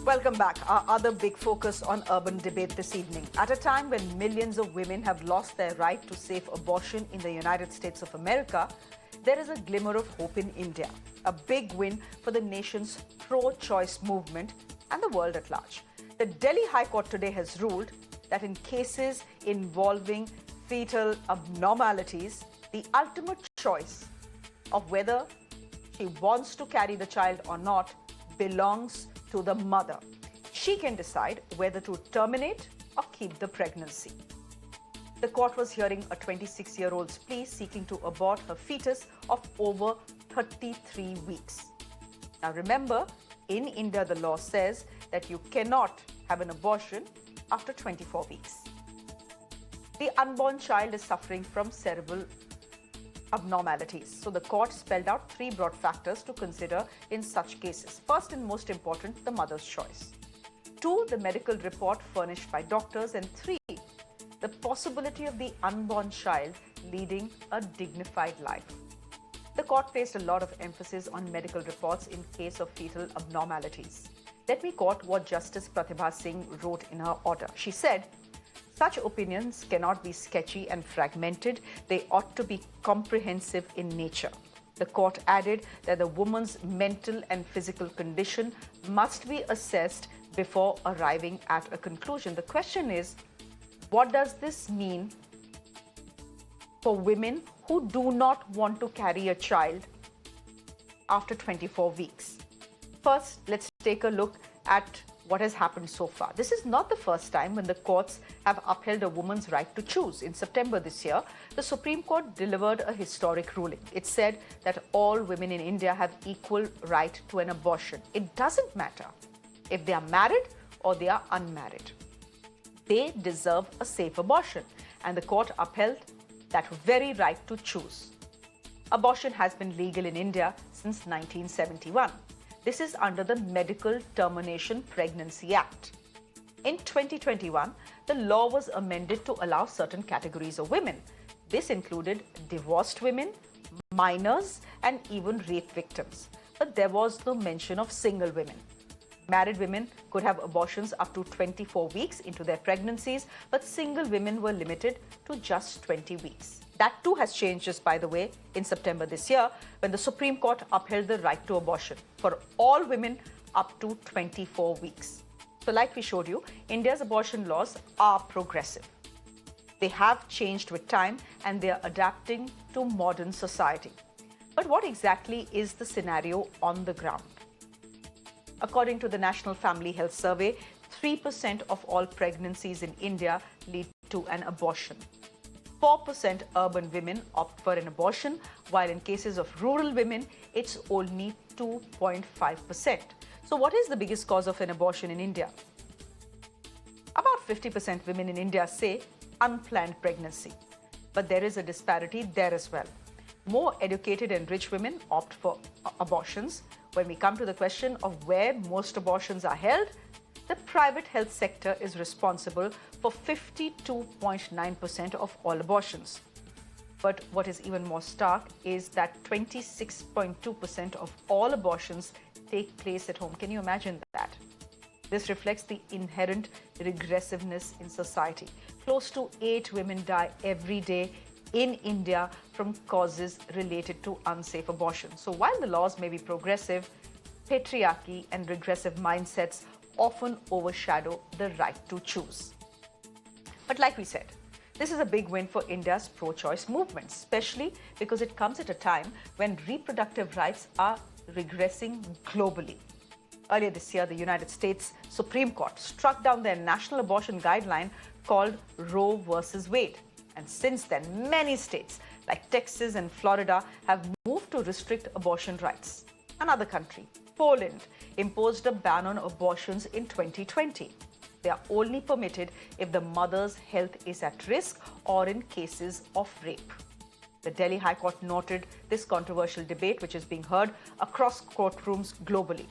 Welcome back. Our other big focus on urban debate this evening. At a time when millions of women have lost their right to safe abortion in the United States of America, there is a glimmer of hope in India. A big win for the nation's pro-choice movement and the world at large. The Delhi High Court today has ruled that in cases involving fetal abnormalities, the ultimate choice of whether she wants to carry the child or not belongs to the mother. She can decide whether to terminate or keep the pregnancy. The court was hearing a 26-year-old's plea seeking to abort her fetus of over 33 weeks. Now remember, in India the law says that you cannot have an abortion after 24 weeks. The unborn child is suffering from several abnormalities. So the court spelled out three broad factors to consider in such cases. First and most important, the mother's choice. Two, the medical report furnished by doctors. And three, the possibility of the unborn child leading a dignified life. The court placed a lot of emphasis on medical reports in case of fetal abnormalities. Let me quote what Justice Prathiba Singh wrote in her order. She said, "Such opinions cannot be sketchy and fragmented. They ought to be comprehensive in nature." The court added that the woman's mental and physical condition must be assessed before arriving at a conclusion. The question is, what does this mean for women who do not want to carry a child after 24 weeks? First, let's take a look at what has happened so far. This is not the first time when the courts have upheld a woman's right to choose. In September this year, the Supreme Court delivered a historic ruling. It said that all women in India have equal right to an abortion. It doesn't matter if they are married or they are unmarried. They deserve a safe abortion, and the court upheld that very right to choose. Abortion has been legal in India since 1971. This is under the Medical Termination Pregnancy Act. In 2021, the law was amended to allow certain categories of women. This included divorced women, minors, and even rape victims. But there was no mention of single women. Married women could have abortions up to 24 weeks into their pregnancies, but single women were limited to just 20 weeks. That too has changed, just by the way, in September this year, when the Supreme Court upheld the right to abortion for all women up to 24 weeks. So like we showed you, India's abortion laws are progressive. They have changed with time and they are adapting to modern society. But what exactly is the scenario on the ground? According to the National Family Health Survey, 3% of all pregnancies in India lead to an abortion. 4% urban women opt for an abortion, while in cases of rural women, it's only 2.5%. So what is the biggest cause of an abortion in India? About 50% women in India say unplanned pregnancy. But there is a disparity there as well. More educated and rich women opt for abortions. When we come to the question of where most abortions are held, the private health sector is responsible for 52.9% of all abortions. But what is even more stark is that 26.2% of all abortions take place at home. Can you imagine that? This reflects the inherent regressiveness in society. Close to 8 women die every day in India from causes related to unsafe abortion. So while the laws may be progressive, patriarchy and regressive mindsets often overshadow the right to choose. But like we said, this is a big win for India's pro-choice movement, especially because it comes at a time when reproductive rights are regressing globally. Earlier this year, the United States Supreme Court struck down their national abortion guideline called Roe versus Wade. And since then, many states like Texas and Florida have moved to restrict abortion rights. Another country, Poland, imposed a ban on abortions in 2020. They are only permitted if the mother's health is at risk or in cases of rape. The Delhi High Court noted this controversial debate, which is being heard across courtrooms globally.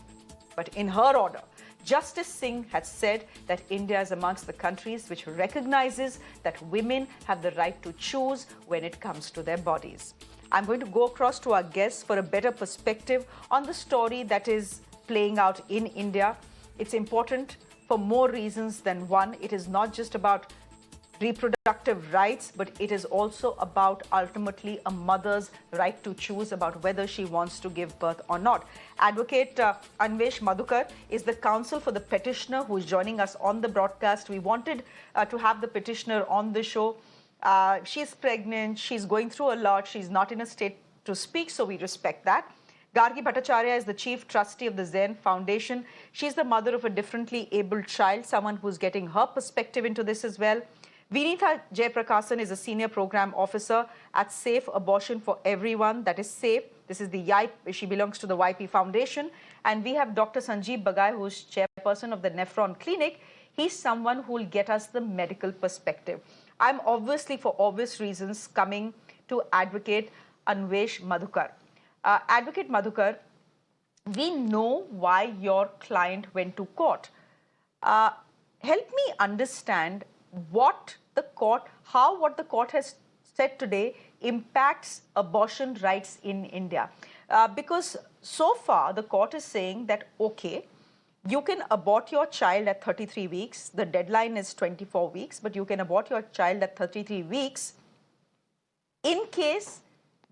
But in her order, Justice Singh had said that India is amongst the countries which recognizes that women have the right to choose when it comes to their bodies. I'm going to go across to our guests for a better perspective on the story that is playing out in India. It's important for more reasons than one. It is not just about reproductive rights, but it is also about ultimately a mother's right to choose about whether she wants to give birth or not. Advocate Anvesh Madhukar is the counsel for the petitioner who is joining us on the broadcast. We wanted to have the petitioner on the show. She's pregnant, she's going through a lot, she's not in a state to speak, so we respect that. Gargi Bhattacharya is the chief trustee of the Zen Foundation. She's the mother of a differently abled child, someone who's getting her perspective into this as well. Vinitha Jayaprakasan is a senior program officer at Safe Abortion for Everyone. That is SAFE. This is the she belongs to the YP Foundation. And we have Dr. Sanjeev Bagai, who's chairperson of the Nephron Clinic. He's someone who will get us the medical perspective. I'm obviously, for obvious reasons, coming to advocate Anvesh Madhukar. Advocate Madhukar, we know why your client went to court. Help me understand what the court has said today impacts abortion rights in India. Because so far the court is saying that, okay, you can abort your child at 33 weeks. The deadline is 24 weeks, but you can abort your child at 33 weeks in case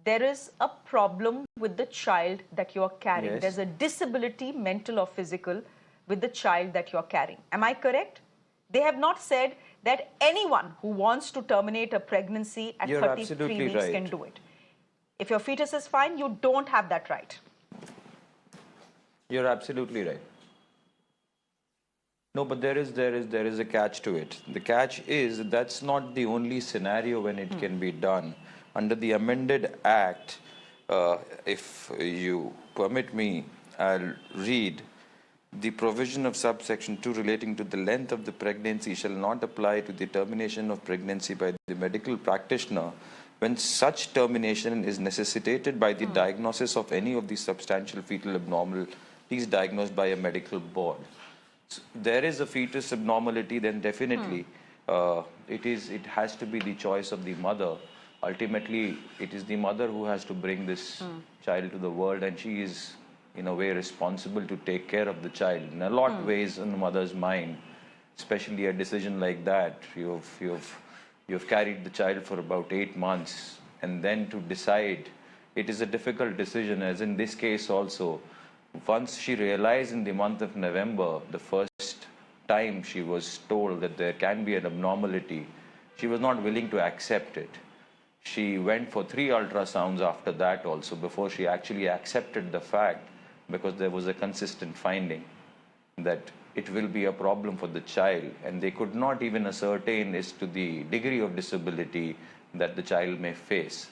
there is a problem with the child that you're carrying. Yes. There's a disability, mental or physical, with the child that you're carrying. Am I correct? They have not said that anyone who wants to terminate a pregnancy at 33 weeks can do it. If your fetus is fine, you don't have that right. You're absolutely right. No, but there is a catch to it. The catch is that's not the only scenario when it can be done. Under the amended act, if you permit me, I'll read. The provision of subsection 2 relating to the length of the pregnancy shall not apply to the termination of pregnancy by the medical practitioner when such termination is necessitated by the diagnosis of any of the substantial fetal abnormalities diagnosed by a medical board. So there is a fetus abnormality, then definitely it has to be the choice of the mother. Ultimately, it is the mother who has to bring this child to the world, and she is in a way responsible to take care of the child. In a lot ways in the mother's mind, especially a decision like that, you've carried the child for about 8 months, and then to decide, it is a difficult decision, as in this case also. Once she realized in the month of November, the first time she was told that there can be an abnormality, she was not willing to accept it. She went for 3 ultrasounds after that also before she actually accepted the fact, because there was a consistent finding that it will be a problem for the child, and they could not even ascertain as to the degree of disability that the child may face.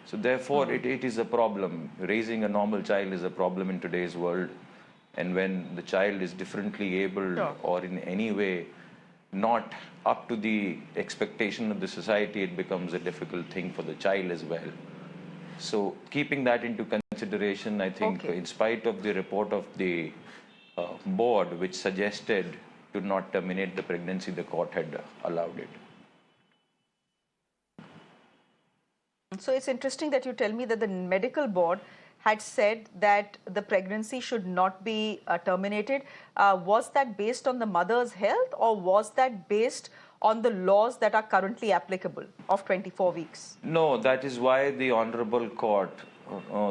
So therefore, it is a problem. Raising a normal child is a problem in today's world, and when the child is differently abled or in any way not up to the expectation of the society, it becomes a difficult thing for the child as well. So keeping that into consideration, I think in spite of the report of the board which suggested to not terminate the pregnancy, the court had allowed it. So it's interesting that you tell me that the medical board had said that the pregnancy should not be terminated. Was that based on the mother's health, or was that based on the laws that are currently applicable of 24 weeks? No, that is why the Honorable Court,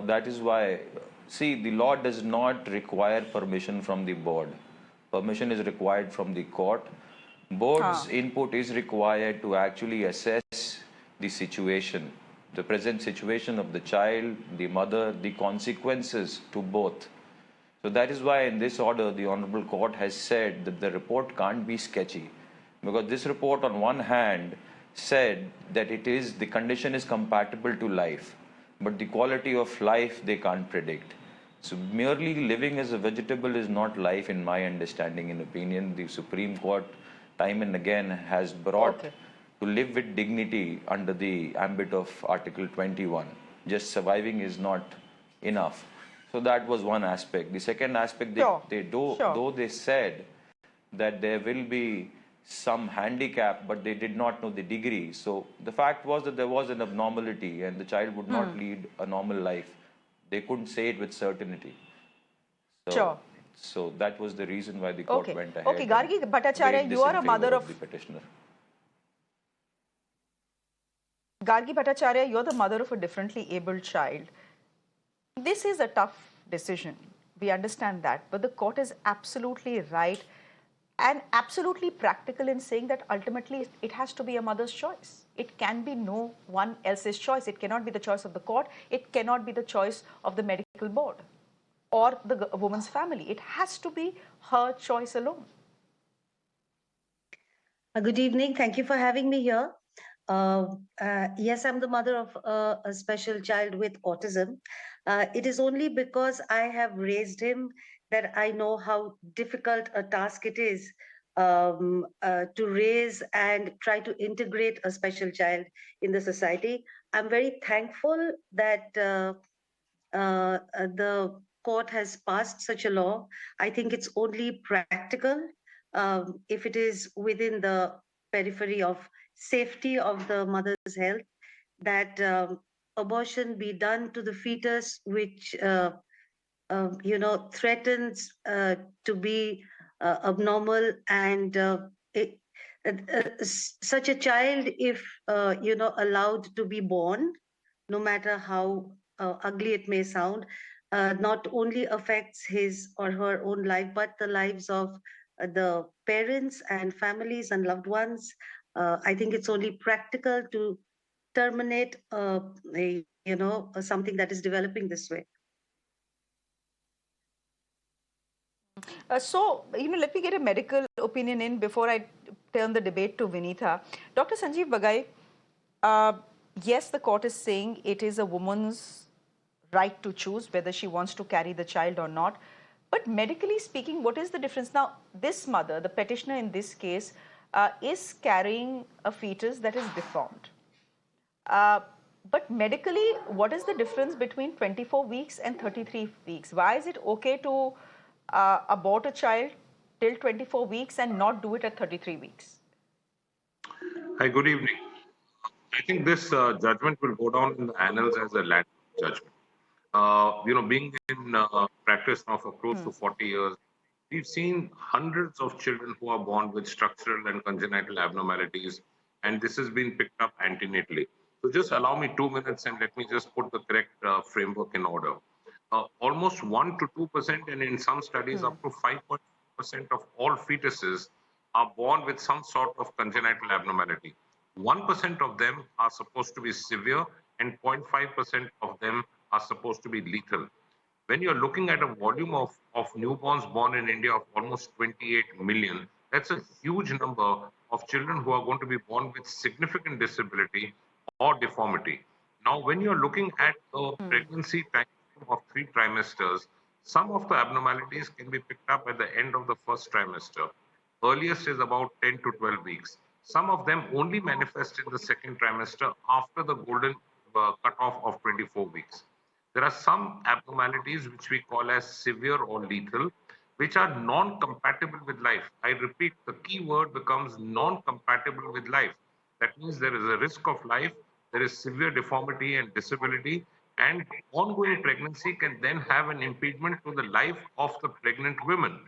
that is why, see, the law does not require permission from the board. Permission is required from the court. Board's input is required to actually assess the situation, the present situation of the child, the mother, the consequences to both. So that is why in this order, the Honorable Court has said that the report can't be sketchy. Because this report on one hand said that the condition is compatible to life, but the quality of life they can't predict. So merely living as a vegetable is not life in my understanding and opinion. The Supreme Court time and again has brought to live with dignity under the ambit of Article 21. Just surviving is not enough. So that was one aspect. The second aspect, though they said that there will be some handicap, but they did not know the degree. So the fact was that there was an abnormality and the child would not lead a normal life. They couldn't say it with certainty. So, So that was the reason why the court Okay. went Okay, ahead and Gargi Bhattacharya, weighed you this are in a favor mother of of the petitioner. Gargi Bhattacharya, you're the mother of a differently abled child. This is a tough decision. We understand that. But the court is absolutely right and absolutely practical in saying that ultimately it has to be a mother's choice. It can be no one else's choice. It cannot be the choice of the court. It cannot be the choice of the medical board or the woman's family. It has to be her choice alone. Good evening. Thank you for having me here. Yes, I'm the mother of a special child with autism. It is only because I have raised him that I know how difficult a task it is to raise and try to integrate a special child in the society. I'm very thankful that the court has passed such a law. I think it's only practical if it is within the periphery of safety of the mother's health, that abortion be done to the fetus, which threatens to be abnormal, and such a child, if allowed to be born, no matter how ugly it may sound, not only affects his or her own life, but the lives of the parents and families and loved ones. I think it's only practical to terminate, something that is developing this way. Let me get a medical opinion in before I turn the debate to Vinitha. Dr. Sanjeev Bagai, uh, yes, the court is saying it is a woman's right to choose whether she wants to carry the child or not. But medically speaking, what is the difference? Now, this mother, the petitioner in this case, is carrying a fetus that is deformed. Uh, but medically, what is the difference between 24 weeks and 33 weeks? Why is it okay to abort a child till 24 weeks and not do it at 33 weeks? Hi, good evening. I think this judgment will go down in the annals as a landmark judgment. Being in practice now for close to 40 years, we've seen hundreds of children who are born with structural and congenital abnormalities, and this has been picked up antenatally. So just allow me 2 minutes and let me just put the correct framework in order. Almost 1 to 2%, and in some studies, up to 5% of all fetuses are born with some sort of congenital abnormality. 1% of them are supposed to be severe, and 0.5% of them are supposed to be lethal. When you're looking at a volume of newborns born in India of almost 28 million, that's a huge number of children who are going to be born with significant disability or deformity. Now, when you're looking at a pregnancy time of 3 trimesters, some of the abnormalities can be picked up at the end of the first trimester. Earliest is about 10 to 12 weeks. Some of them only manifest in the second trimester after the golden cutoff of 24 weeks. There are some abnormalities which we call as severe or lethal, which are non-compatible with life. I repeat, the key word becomes non-compatible with life. That means there is a risk of life, there is severe deformity and disability, and ongoing pregnancy can then have an impediment to the life of the pregnant women,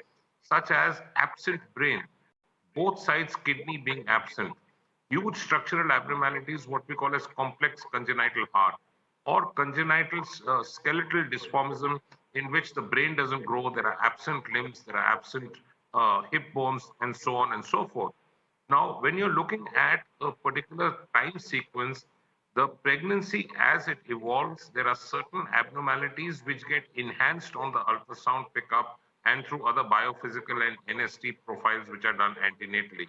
such as absent brain, both sides kidney being absent, huge structural abnormalities, what we call as complex congenital heart, or congenital skeletal dysformism in which the brain doesn't grow, there are absent limbs, there are absent hip bones, and so on and so forth. Now, when you're looking at a particular time sequence, the pregnancy as it evolves, there are certain abnormalities which get enhanced on the ultrasound pickup and through other biophysical and NST profiles which are done antenatally.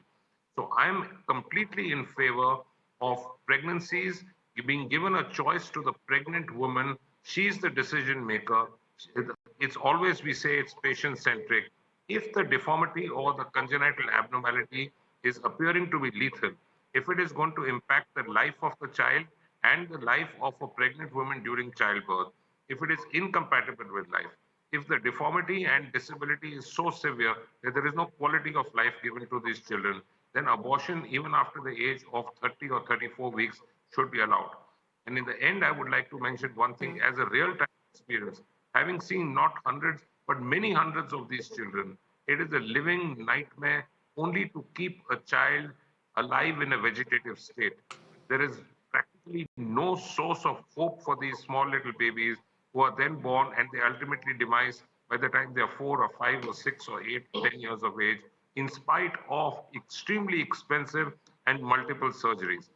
So I'm completely in favor of pregnancies being given a choice to the pregnant woman. She's the decision maker. It's always, we say, it's patient centric. If the deformity or the congenital abnormality is appearing to be lethal, if it is going to impact the life of the child and the life of a pregnant woman during childbirth, if it is incompatible with life, if the deformity and disability is so severe that there is no quality of life given to these children, then abortion, even after the age of 30 or 34 weeks, should be allowed. And in the end, I would like to mention one thing as a real time experience, having seen not hundreds, But many hundreds of these children, it is a living nightmare only to keep a child alive in a vegetative state. There is practically no source of hope for these small little babies who are then born and they ultimately demise by the time they are 4 or 5 or 6 or 8, 10 years of age, in spite of extremely expensive and multiple surgeries.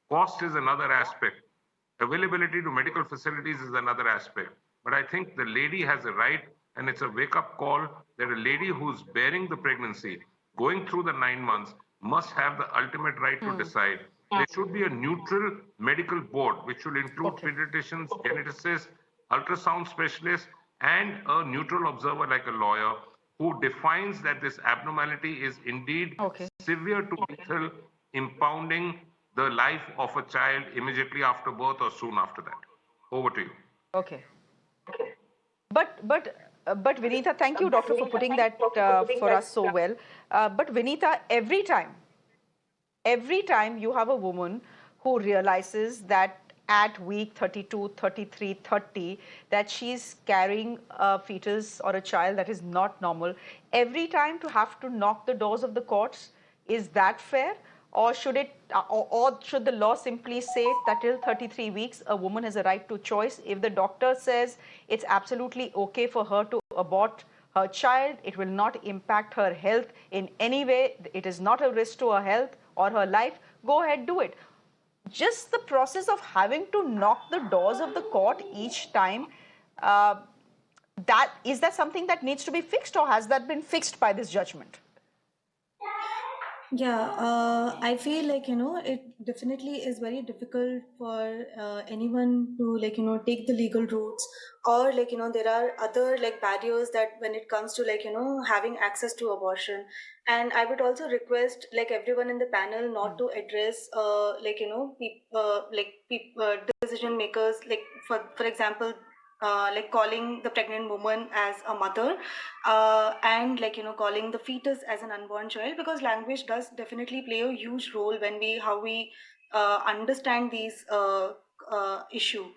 Cost is another aspect. Availability to medical facilities is another aspect. But I think the lady has a right, and it's a wake up call that a lady who's bearing the pregnancy, going through the 9 months, must have the ultimate right to decide. There should be a neutral medical board which should include Okay. pediatricians, geneticists, ultrasound specialists, and a neutral observer like a lawyer who defines that this abnormality is indeed Okay. severe to lethal, impounding the life of a child immediately after birth or soon after that. Over to you. Okay. But Vinitha, thank you, doctor, for putting that for us so well. But Vinitha, every time you have a woman who realizes that at week 32, 33, 30, that she's carrying a fetus or a child that is not normal, every time to have to knock the doors of the courts, is that fair? Or should or should the law simply say that till 33 weeks, a woman has a right to choice? If the doctor says it's absolutely okay for her to abort her child, it will not impact her health in any way, it is not a risk to her health or her life, go ahead, do it. Just the process of having to knock the doors of the court each time, uh, is that something that needs to be fixed, or has that been fixed by this judgment? Yeah, I feel like, it definitely is very difficult for anyone to, take the legal routes, or, there are other, barriers that when it comes to, having access to abortion. And I would also request, everyone in the panel not to address, decision makers, for example, calling the pregnant woman as a mother, and calling the fetus as an unborn child, because language does definitely play a huge role when we how we understand these issue.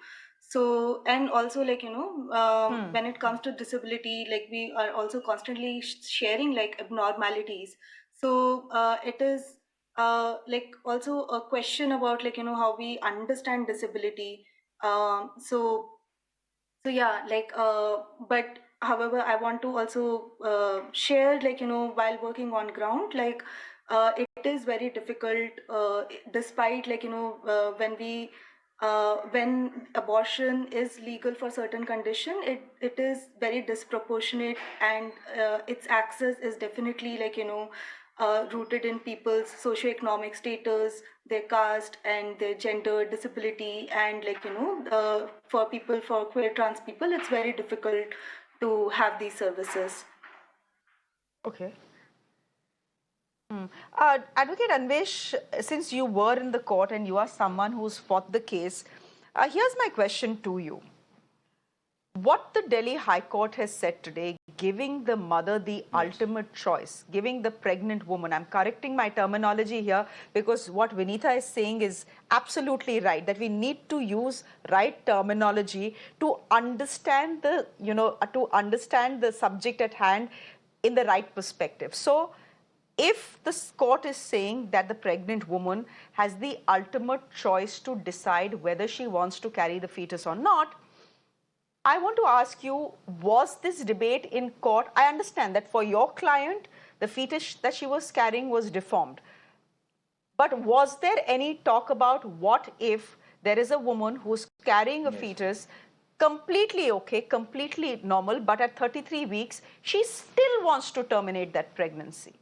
So, and also, when it comes to disability, we are also constantly sharing abnormalities. So it is also a question about how we understand disability. So yeah, but however, I want to also share, while working on ground, it is very difficult, despite, when abortion is legal for certain condition, it is very disproportionate, and its access is definitely, rooted in people's socioeconomic status, their caste, and their gender, disability, and for queer trans people, it's very difficult to have these services. Okay. Advocate Anvesh, since you were in the court and you are someone who's fought the case, here's my question to you. What the Delhi High Court has said today, giving the mother the ultimate choice, giving the pregnant woman, I'm correcting my terminology here because what Vinitha is saying is absolutely right, that we need to use right terminology to understand to understand the subject at hand in the right perspective. So, if the court is saying that the pregnant woman has the ultimate choice to decide whether she wants to carry the fetus or not, I want to ask you, was this debate in court? I understand that for your client, the fetus that she was carrying was deformed. But was there any talk about what if there is a woman who's carrying a fetus, completely okay, completely normal, but at 33 weeks, she still wants to terminate that pregnancy?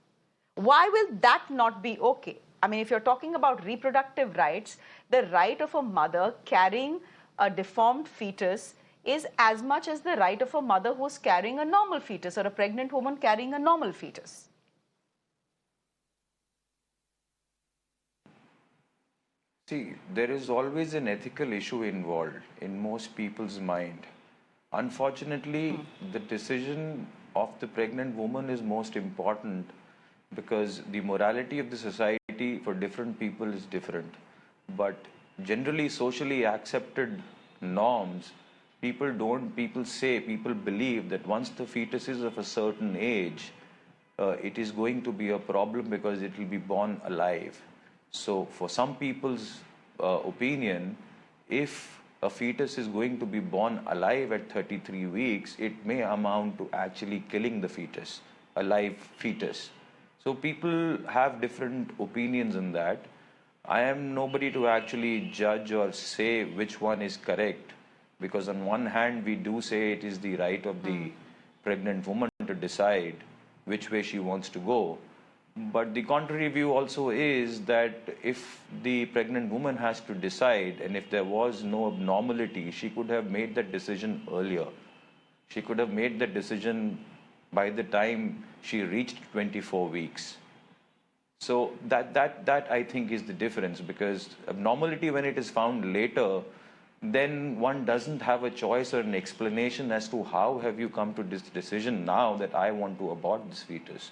Why will that not be okay? I mean, if you're talking about reproductive rights, the right of a mother carrying a deformed fetus is as much as the right of a mother who's carrying a normal fetus, or a pregnant woman carrying a normal fetus. See, there is always an ethical issue involved in most people's mind. Unfortunately, the decision of the pregnant woman is most important because the morality of the society for different people is different. But generally, socially accepted norms people believe that once the fetus is of a certain age, it is going to be a problem because it will be born alive. So, for some people's opinion, if a fetus is going to be born alive at 33 weeks, it may amount to actually killing the fetus, a live fetus. So, people have different opinions in that. I am nobody to actually judge or say which one is correct, because on one hand, we do say it is the right of the pregnant woman to decide which way she wants to go. But the contrary view also is that if the pregnant woman has to decide, and if there was no abnormality, she could have made that decision earlier. She could have made that decision by the time she reached 24 weeks. So that I think is the difference, because abnormality, when it is found later, then one doesn't have a choice or an explanation as to how have you come to this decision now that I want to abort this fetus.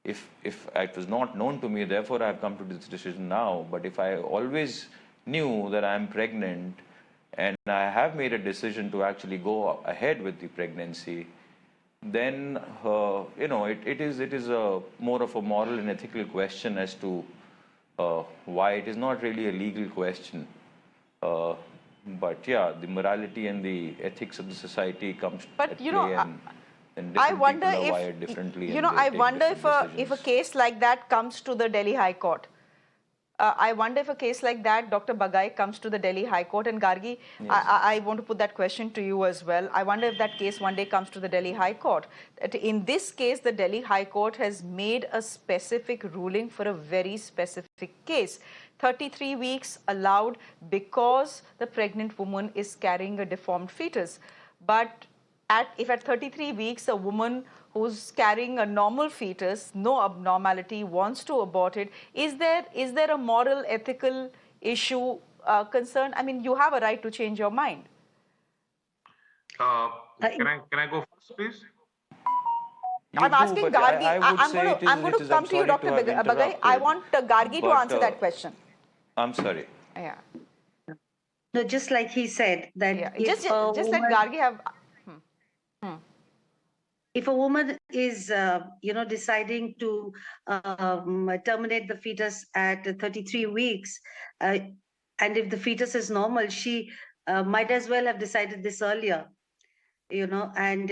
If it was not known to me, therefore I have come to this decision now. But if I always knew that I am pregnant and I have made a decision to actually go ahead with the pregnancy, then it is a more of a moral and ethical question as to why it is not really a legal question. But yeah, the morality and the ethics of the society comes at play, and I different wonder people are if, wired differently, you and know, they I take wonder different if a decisions. case like that comes to the Delhi High Court. I wonder if a case like that, Dr. Bagai, comes to the Delhi High Court. And Gargi, Yes. I want to put that question to you as well. I wonder if that case one day comes to the Delhi High Court. That in this case, the Delhi High Court has made a specific ruling for a very specific case. 33 weeks allowed because the pregnant woman is carrying a deformed fetus. But if at 33 weeks a woman who's carrying a normal fetus, no abnormality, wants to abort it, is there a moral, ethical issue concern? I mean, you have a right to change your mind. Can I go first, please? You I'm do, asking but Gargi. I would say I'm going to I'm come to you, sorry to Dr. have Bagai. I interrupted, want Gargi to but answer that question. I'm sorry. Yeah, No, just like he said that yeah. Just let Gargi have. Hmm. if a woman is deciding to terminate the fetus at 33 weeks, and if the fetus is normal, she might as well have decided this earlier, and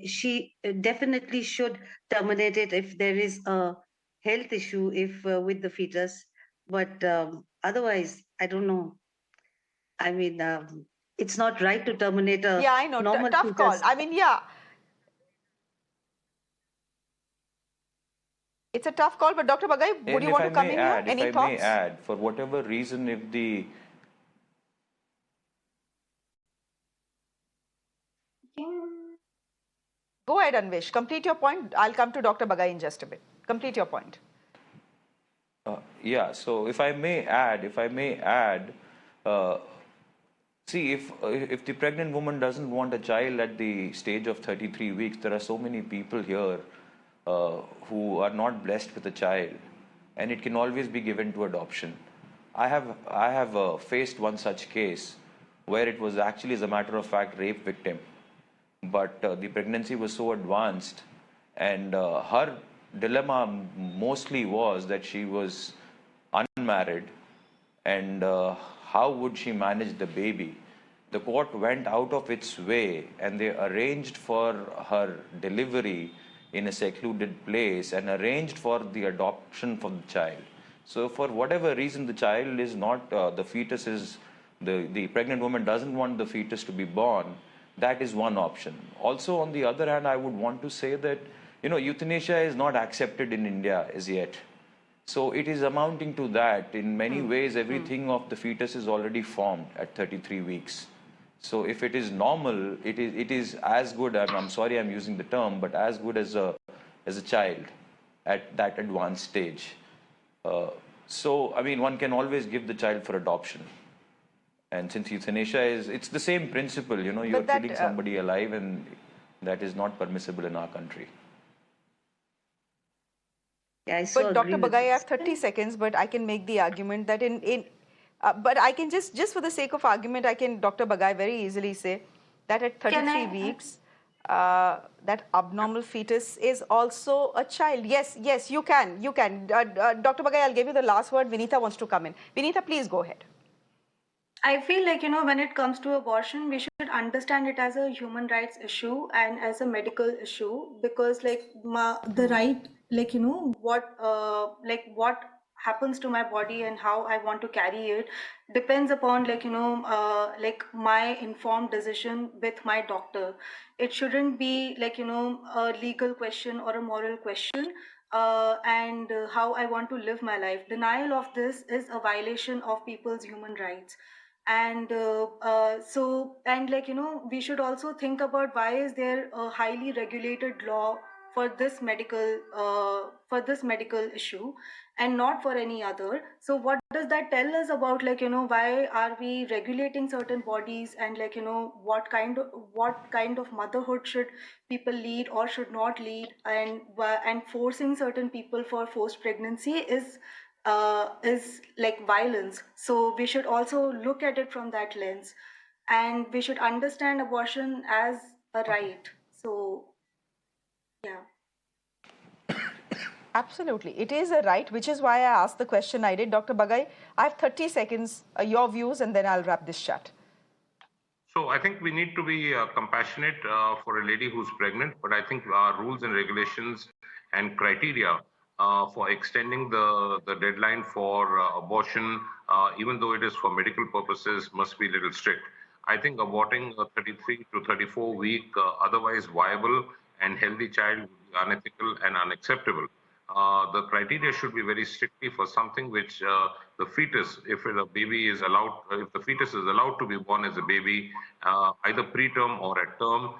she definitely should terminate it if there is a health issue if with the fetus. But otherwise, I don't know. I mean, it's not right to terminate a Yeah, I know. normal Tough call. fetus. I mean, yeah. It's a tough call, but Dr. Bagai, would And you if want I to come may in here? add, Any thoughts? for whatever reason, if the Go ahead, Anvesh. Complete your point. I'll come to Dr. Bagai in just a bit. Complete your point. yeah, so if I may add, uh, see, if the pregnant woman doesn't want a child at the stage of 33 weeks, there are so many people here who are not blessed with a child, and it can always be given to adoption. I have faced one such case where it was actually, as a matter of fact, rape victim, but the pregnancy was so advanced, and her dilemma mostly was that she was unmarried, and how would she manage the baby? The court went out of its way and they arranged for her delivery in a secluded place and arranged for the adoption for the child. So, for whatever reason, the child is not, the fetus is, the pregnant woman doesn't want the fetus to be born, that is one option. Also, on the other hand, I would want to say that, euthanasia is not accepted in India as yet. So it is amounting to that. In many ways, everything of the fetus is already formed at 33 weeks. So if it is normal, it is as good. I'm sorry, I'm using the term, but as good as a child at that advanced stage. So I mean, one can always give the child for adoption. And since euthanasia it's the same principle. You're killing somebody alive, and that is not permissible in our country. Yeah, I so But agree Dr. with Bagai, I this. have 30 seconds, but I can make the argument that but I can just for the sake of argument, I can, Dr. Bagai, very easily say that at Can 33 I? weeks, that abnormal fetus is also a child. Yes, yes, you can. You can. Dr. Bagay, I'll give you the last word. Vinitha wants to come in. Vinitha, please go ahead. I feel like, when it comes to abortion, we should understand it as a human rights issue and as a medical issue, because the right, what happens to my body and how I want to carry it depends upon my informed decision with my doctor. It shouldn't be a legal question or a moral question. And how I want to live my life. Denial of this is a violation of people's human rights. And we should also think about why is there a highly regulated law for this medical issue and not for any other. So what does that tell us about why are we regulating certain bodies, and what kind of motherhood should people lead or should not lead, and forcing certain people for forced pregnancy is like violence. So we should also look at it from that lens, and we should understand abortion as a right. So yeah. Absolutely. It is a right, which is why I asked the question I did. Dr. Bagay, I have 30 seconds, your views, and then I'll wrap this chat. So I think we need to be compassionate for a lady who's pregnant, but I think our rules and regulations and criteria for extending the deadline for abortion, even though it is for medical purposes, must be a little strict. I think aborting a 33 to 34 week otherwise viable and healthy child would be unethical and unacceptable. The criteria should be very strictly for something which the fetus, if a baby is allowed, if the fetus is allowed to be born as a baby, either preterm or at term,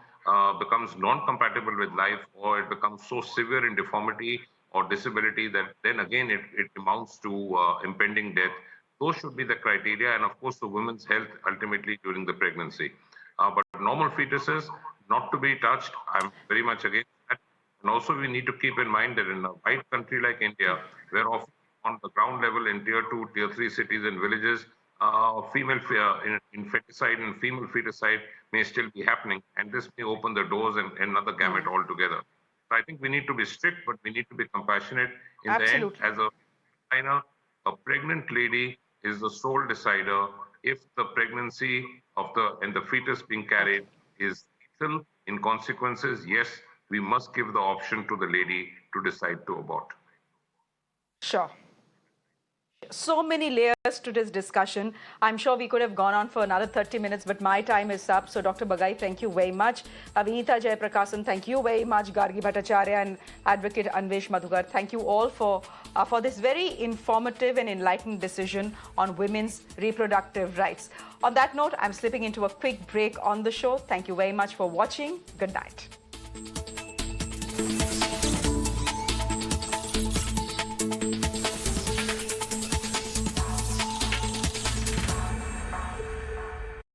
becomes non-compatible with life, or it becomes so severe in deformity or disability that then again it amounts to impending death. Those should be the criteria, and of course the woman's health ultimately during the pregnancy. But normal fetuses not to be touched. I'm very much against that. And also we need to keep in mind that in a white country like India, where often on the ground level in tier 2, tier 3 cities and villages, infanticide and female feticide may still be happening, and this may open the doors and another gamut altogether. So I think we need to be strict, but we need to be compassionate. In the end, Absolutely. as a designer, a pregnant lady is the sole decider if the pregnancy of the fetus being carried is lethal in consequences. Yes, we must give the option to the lady to decide to abort. Sure. So many layers to this discussion. I'm sure we could have gone on for another 30 minutes, but my time is up. So Dr. Bagay, thank you very much. Vinitha Jayaprakasan, thank you very much. Gargi Bhattacharya and Advocate Anvesh Madhugar, thank you all for this very informative and enlightened decision on women's reproductive rights. On that note, I'm slipping into a quick break on the show. Thank you very much for watching. Good night.